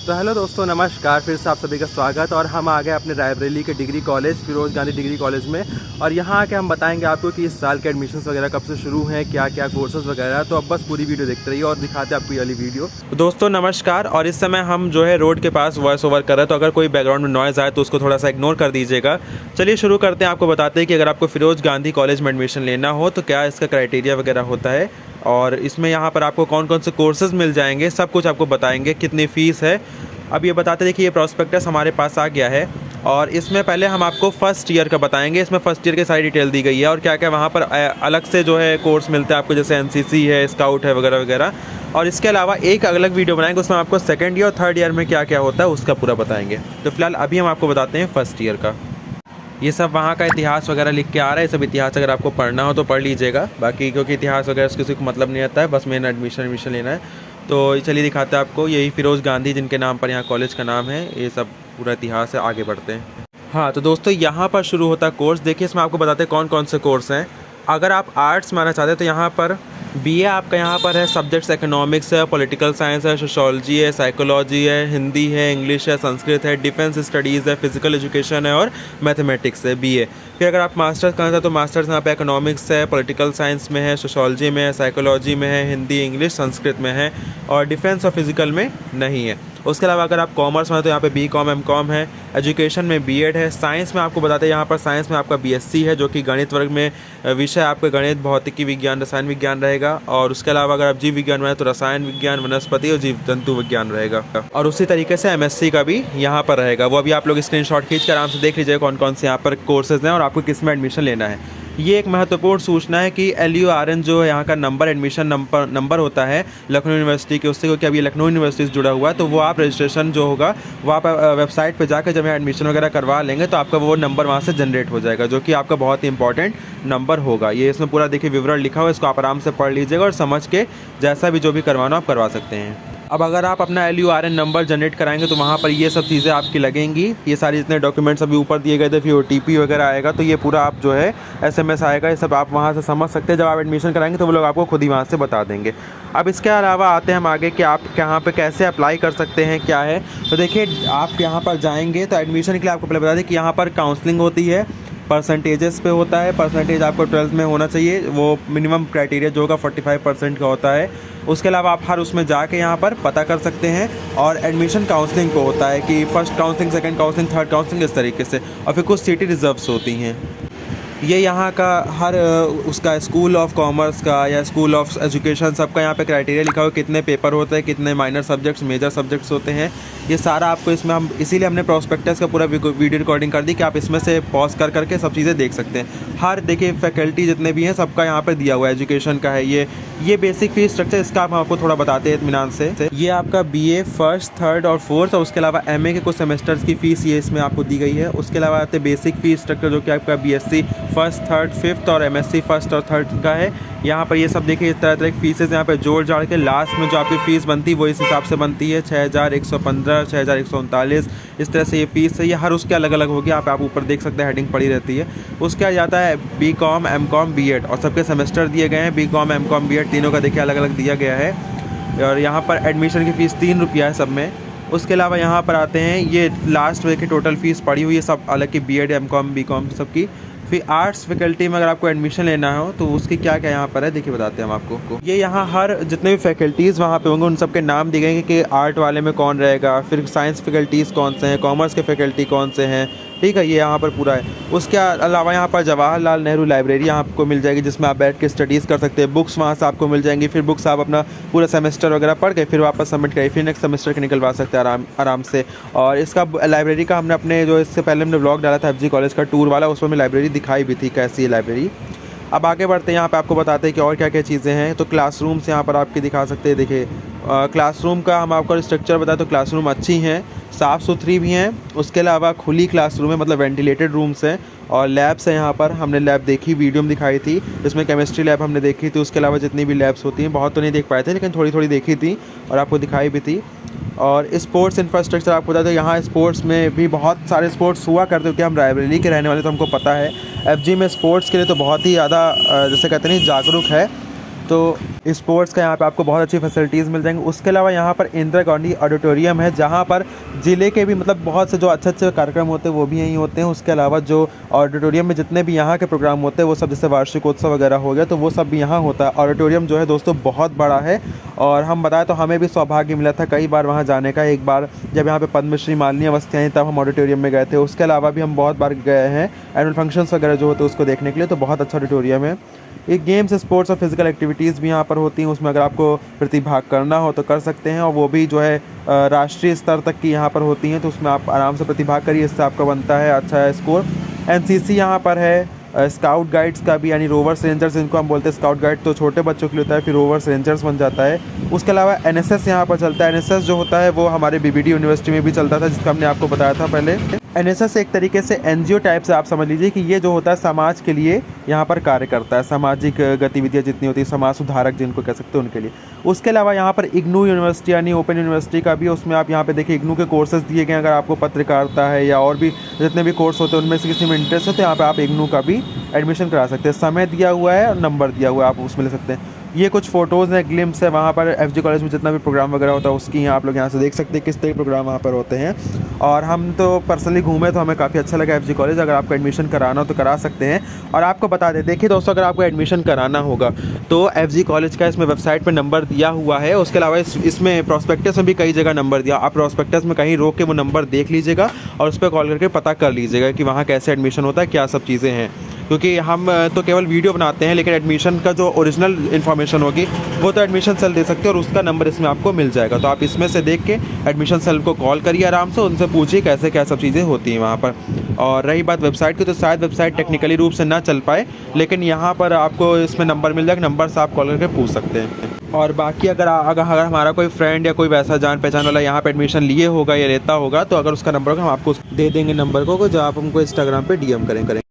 तो हेलो दोस्तों, नमस्कार। फिर से आप सभी का स्वागत। और हम आ गए अपने रायबरेली के degree college, Firoz Gandhi degree college में। और यहाँ आके हम बताएंगे आपको कि इस साल के एडमिशन्स वगैरह कब से शुरू हैं, क्या क्या कोर्सेज वगैरह। तो अब बस पूरी वीडियो देखते रहिए और दिखाते हैं आपको ये वाली वीडियो। तो दोस्तों नमस्कार। और इस समय हम जो है रोड के पास वॉइस ओवर कर रहे हैं, तो अगर कोई बैकग्राउंड में नॉइज़ आए तो उसको थोड़ा सा इग्नोर कर दीजिएगा। चलिए शुरू करते हैं। आपको बताते हैं कि अगर आपको फिरोज़ गांधी कॉलेज में एडमिशन लेना हो तो क्या इसका क्राइटेरिया वगैरह होता है, और इसमें यहाँ पर आपको कौन कौन से कोर्सेज़ मिल जाएंगे, सब कुछ आपको बताएंगे। कितनी फ़ीस है अब ये बताते। देखिए ये प्रॉस्पेक्टस हमारे पास आ गया है, और इसमें पहले हम आपको फर्स्ट ईयर का बताएंगे। इसमें फर्स्ट ईयर की सारी डिटेल दी गई है और क्या क्या वहाँ पर अलग से जो है कोर्स मिलते हैं आपको, जैसे एनसीसी है, स्काउट है वगैरह वगैरह। और इसके अलावा एक अलग वीडियो बनाएंगे, उसमें आपको सेकेंड ईयर और थर्ड ईयर में क्या क्या होता है उसका पूरा बताएंगे। तो फिलहाल अभी हम आपको बताते हैं फर्स्ट ईयर का। ये सब वहाँ का इतिहास वगैरह लिख के आ रहा है। सब इतिहास अगर आपको पढ़ना हो तो पढ़ लीजिएगा, बाकी क्योंकि इतिहास वगैरह किसी को मतलब नहीं आता है, बस मेन एडमिशन लेना है। तो चलिए दिखाते हैं आपको। यही फिरोज़ गांधी जिनके नाम पर यहाँ कॉलेज का नाम है, ये सब पूरा इतिहास है। आगे बढ़ते हैं। हाँ तो दोस्तों यहाँ पर शुरू होता है कोर्स। देखिए इसमें आपको बताते हैं कौन कौन से कोर्स हैं। अगर आप आर्ट्स में आना चाहते हैं तो यहाँ पर बीए आपका यहाँ पर है। सब्जेक्ट्स इकोनॉमिक्स है, पॉलिटिकल साइंस है, सोशोलॉजी है, साइकोलॉजी है, हिंदी है, इंग्लिश है, संस्कृत है, डिफेंस स्टडीज़ है, फिजिकल एजुकेशन है और मैथमेटिक्स है बीए। फिर अगर आप मास्टर्स करना चाहते तो मास्टर्स यहाँ पे इकोनॉमिक्स है, पॉलिटिकल साइंस में है, सोशोलॉजी में है, साइकोलॉजी में है, हिंदी इंग्लिश संस्कृत में है, और डिफेंस और फिजिकल में नहीं है। उसके अलावा अगर आप कॉमर्स में हैं तो यहाँ पे बीकॉम एमकॉम है, एजुकेशन में बीएड है। साइंस में आपको बताते हैं यहाँ पर साइंस में आपका बीएससी है, जो कि गणित वर्ग में विषय आपका गणित, भौतिकी विज्ञान, रसायन विज्ञान रहेगा। और उसके अलावा अगर आप जीव विज्ञान में हैं तो रसायन विज्ञान, वनस्पति और जीव जंतु विज्ञान रहेगा। और उसी तरीके से एमएससी का भी यहाँ पर रहेगा। वो अभी आप लोग स्क्रीनशॉट खींच कर आराम से देख लीजिए कौन कौन से यहाँ पर कोर्सेज हैं और आपको किस में एडमिशन लेना है। ये एक महत्वपूर्ण सूचना है कि LURN जो है यहाँ का एडमिशन नंबर होता है लखनऊ यूनिवर्सिटी के, उससे क्योंकि अभी लखनऊ यूनिवर्सिटी से जुड़ा हुआ है, तो वो आप रजिस्ट्रेशन जो होगा वो आप वेबसाइट पे जाकर जब यहाँ एडमिशन वगैरह करवा लेंगे तो आपका वो नंबर वहाँ से जनरेट हो जाएगा, जो कि आपका बहुत ही इंपॉर्टेंट नंबर होगा। ये इसमें पूरा देखिए विवरण लिखा हुआ है, इसको आप आराम से पढ़ लीजिएगा और समझ के जैसा भी जो भी करवाना आप करवा सकते हैं। अब अगर आप अपना LURN नंबर जनरेट कराएंगे तो वहाँ पर ये सब चीज़ें आपकी लगेंगी। ये सारी जितने डॉक्यूमेंट्स अभी ऊपर दिए गए थे, फिर OTP वगैरह आएगा, तो ये पूरा आप जो है SMS आएगा, ये सब आप वहाँ से समझ सकते हैं। जब आप एडमिशन कराएंगे तो वो लोग आपको खुद ही वहाँ से बता देंगे। अब इसके अलावा आते हैं हम आगे कि आप यहाँ पे कैसे अप्लाई कर सकते हैं, क्या है। तो देखिए आप यहाँ पर जाएंगे तो एडमिशन के लिए आपको पहले बता दें कि यहाँ पर काउंसलिंग होती है, परसेंटेजेस पे होता है। परसेंटेज आपको 12th में होना चाहिए, वो मिनिमम क्राइटेरिया जो होगा 45% का होता है। उसके अलावा आप हर उसमें जाके यहाँ पर पता कर सकते हैं। और एडमिशन काउंसलिंग पे होता है कि first counselling, second counselling, third counselling, इस तरीके से। और फिर कुछ सीटें रिजर्व्स होती हैं। ये यहाँ का हर उसका स्कूल ऑफ कॉमर्स का या स्कूल ऑफ एजुकेशन सबका यहाँ पे क्राइटेरिया लिखा हुआ है, कितने पेपर होते हैं, कितने माइनर सब्जेक्ट्स, मेजर सब्जेक्ट्स होते हैं। ये सारा आपको इसमें हम इसीलिए हमने प्रॉस्पेक्टस का पूरा वीडियो रिकॉर्डिंग कर दी कि आप इसमें से पॉज कर करके सब चीज़ें देख सकते हैं। हर देखिए फैकल्टी जितने भी हैं सबका यहाँ पर दिया हुआ है। एजुकेशन का है ये बेसिक फीस स्ट्रक्चर, इसका हम आपको थोड़ा बताते हैं इत्मीनान से। ये आपका BA फर्स्ट, थर्ड और फोर्थ, और उसके अलावा MA के कुछ सेमेस्टर्स की फ़ीस ये इसमें आपको दी गई है। उसके अलावा आते बेसिक फीस स्ट्रक्चर जो कि आपका BSc फर्स्ट, थर्ड, फिफ्थ और MSc फर्स्ट और थर्ड का है। यहाँ पर ये सब देखिए इस तरह तरह की फीसेज यहाँ पे जोड़ जाड़ के लास्ट में जो आपकी फ़ीस बनती है वो इस हिसाब से बनती है। 6115, 6139, इस तरह से ये फ़ीस है। ये हर उसके अलग अलग होगी, आप ऊपर देख सकते हैं, हेडिंग पड़ी रहती है। उसके आ जाता है BCom MCom BEd, और सबके सेमेस्टर दिए गए हैं। BCom MCom BEd तीनों का देखिए अलग अलग दिया गया है। और यहाँ पर एडमिशन की फ़ीस 3 रुपया है सब में। उसके अलावा यहाँ पर आते हैं, ये लास्ट में देखिए टोटल फ़ीस पड़ी हुई है सब अलग की, BEd MCom BCom सबकी। फिर आर्ट्स फैकल्टी में अगर आपको एडमिशन लेना हो तो उसकी क्या क्या यहाँ पर है देखिए बताते हैं हम आपको। ये यहाँ हर जितने भी फैकल्टीज़ वहाँ पे होंगे उन सब के नाम दिए गए कि आर्ट वाले में कौन रहेगा, फिर साइंस फैकल्टीज़ कौन से हैं, कॉमर्स के फैकल्टी कौन से हैं, ठीक है, ये यहाँ पर पूरा है। उसके अलावा यहाँ पर जवाहरलाल नेहरू लाइब्रेरी यहाँ आपको मिल जाएगी, जिसमें आप बैठ के स्टडीज़ कर सकते हैं। बुक्स वहाँ से आपको मिल जाएंगी। फिर बुक्स आप अपना पूरा सेमेस्टर वगैरह पढ़ के फिर वापस सबमिट करिए, फिर नेक्स्ट सेमेस्टर के निकलवा सकते हैं आराम से। और इसका लाइब्रेरी का हमने अपने जो इससे पहले हमने व्लॉग डाला था FG कॉलेज का टूर वाला, उसमें लाइब्रेरी दिखाई भी थी कैसी है लाइब्रेरी। अब आगे बढ़ते हैं, यहाँ पे आपको बताते हैं कि और क्या क्या चीज़ें हैं। तो क्लासरूम्स यहाँ पर आपके दिखा सकते हैं। देखिए क्लासरूम का हम आपको स्ट्रक्चर बताएं तो क्लासरूम अच्छी हैं, साफ़ सुथरी भी हैं। उसके अलावा खुली क्लासरूम है, मतलब वेंटिलेटेड रूम्स हैं। और लैब्स हैं, यहाँ पर हमने लैब देखी, वीडियो में दिखाई थी, जिसमें केमिस्ट्री लैब हमने देखी थी। उसके अलावा जितनी भी लैब्स होती हैं, बहुत तो नहीं देख पाए थे लेकिन थोड़ी थोड़ी देखी थी और आपको दिखाई भी थी। और स्पोर्ट्स इंफ्रास्ट्रक्चर आपको बता दें, यहाँ स्पोर्ट्स में भी बहुत सारे स्पोर्ट्स हुआ करते, क्योंकि हम रायबरेली के रहने वाले तो हमको पता है FG में स्पोर्ट्स के लिए तो बहुत ही ज़्यादा जैसे कहते नहीं जागरूक है। तो स्पोर्ट्स का यहाँ पे आपको बहुत अच्छी फैसिलिटीज़ मिल जाएंगी। उसके अलावा यहाँ पर इंदिरा गांधी ऑडिटोरियम है, जहाँ पर ज़िले के भी मतलब बहुत से जो अच्छे अच्छे कार्यक्रम होते हैं वो भी यहीं होते हैं। उसके अलावा जो ऑडिटोरियम में जितने भी यहाँ के प्रोग्राम होते हैं वो सब, जैसे वार्षिकोत्सव वगैरह हो गया, तो वो सब भी यहाँ होता है। ऑडिटोरियम जो है दोस्तों बहुत बड़ा है, और हम बताएं तो हमें भी सौभाग्य मिला था कई बार वहाँ जाने का। एक बार जब यहाँ पे पद्मश्री मालिनी अवस्थी आई तब हम ऑडिटोरियम में गए थे। उसके अलावा भी हम बहुत बार गए हैं एनुअल फंक्शंस वगैरह जो होते हैं उसको देखने के लिए, तो बहुत अच्छा ऑडिटोरियम है। ये गेम्स, स्पोर्ट्स और फिजिकल एक्टिविटीज़ भी यहाँ पर होती हैं, उसमें अगर आपको प्रतिभाग करना हो तो कर सकते हैं, और वो भी जो है राष्ट्रीय स्तर तक की यहाँ पर होती हैं, तो उसमें आप आराम से प्रतिभाग करिए, इससे आपका बनता है अच्छा स्कोर। एनसीसी यहाँ पर है, स्काउट गाइड्स का भी, यानी रोवर्स रेंजर्स इनको हम बोलते हैं। स्काउट गाइड तो छोटे बच्चों के लिए होता है, फिर रोवर्स रेंजर्स बन जाता है। उसके अलावा एनएसएस यहाँ पर चलता है। एनएसएस जो होता है वो हमारे बीबीडी यूनिवर्सिटी में भी चलता था, जिसका हमने आपको बताया था पहले। एनएसएस एक तरीके से एनजीओ टाइप से आप समझ लीजिए कि ये जो होता है समाज के लिए यहाँ पर कार्य करता है, सामाजिक गतिविधियाँ जितनी होती है, समाज सुधारक जिनको कह सकते हैं उनके लिए। उसके अलावा यहाँ पर इग्नू यूनिवर्सिटी यानी ओपन यूनिवर्सिटी का भी, उसमें आप यहाँ पे देखिए इग्नू के कोर्सेज दिए गए हैं। अगर आपको पत्रकारिता है या और भी जितने भी कोर्स होते हैं उनमें से किसी में इंटरेस्ट है तो यहाँ पर आप इग्नू का भी एडमिशन करा सकते हैं। समय दिया हुआ है और नंबर दिया हुआ है, आप उसमें ले सकते हैं। ये कुछ फ़ोटोज़ हैं, ग्लिम्स है वहाँ पर एफजी कॉलेज में जितना भी प्रोग्राम वगैरह होता है उसकी, आप लोग यहाँ से देख सकते हैं किस तरह के प्रोग्राम वहाँ पर होते हैं। और हम तो पर्सनली घूमे तो हमें काफ़ी अच्छा लगा एफजी कॉलेज। अगर आपको एडमिशन कराना हो तो करा सकते हैं। और आपको बता दें, देखिए दोस्तों, अगर आपको एडमिशन कराना होगा तो एफजी कॉलेज का इसमें वेबसाइट पर नंबर दिया हुआ है। उसके अलावा इसमें प्रॉस्पेक्टस में भी कई जगह नंबर दिया, आप प्रॉस्पेक्टस में कहीं रोक के वो नंबर देख लीजिएगा और उस पर कॉल करके पता कर लीजिएगा कि वहाँ कैसे एडमिशन होता है, क्या सब चीज़ें हैं। क्योंकि हम तो केवल वीडियो बनाते हैं, लेकिन एडमिशन का जो ओरिजिनल इन्फॉर्मेशन होगी वो तो एडमिशन सेल दे सकते हैं, और उसका नंबर इसमें आपको मिल जाएगा। तो आप इसमें से देख के एडमिशन सेल को कॉल करिए आराम से, उनसे पूछिए कैसे क्या सब चीज़ें होती हैं वहाँ पर। और रही बात वेबसाइट की, तो शायद वेबसाइट टेक्निकली रूप से ना चल पाए, लेकिन यहाँ पर आपको इसमें नंबर मिल जाएगा, नंबर से आप कॉल करके पूछ सकते हैं। और बाकी अगर हमारा कोई फ्रेंड या कोई वैसा जान पहचान वाला यहाँ पे एडमिशन लिए होगा या लेता होगा, तो अगर उसका नंबर होगा हम आपको दे देंगे नंबर को, जो आप हमको इंस्टाग्राम पे डीएम करें।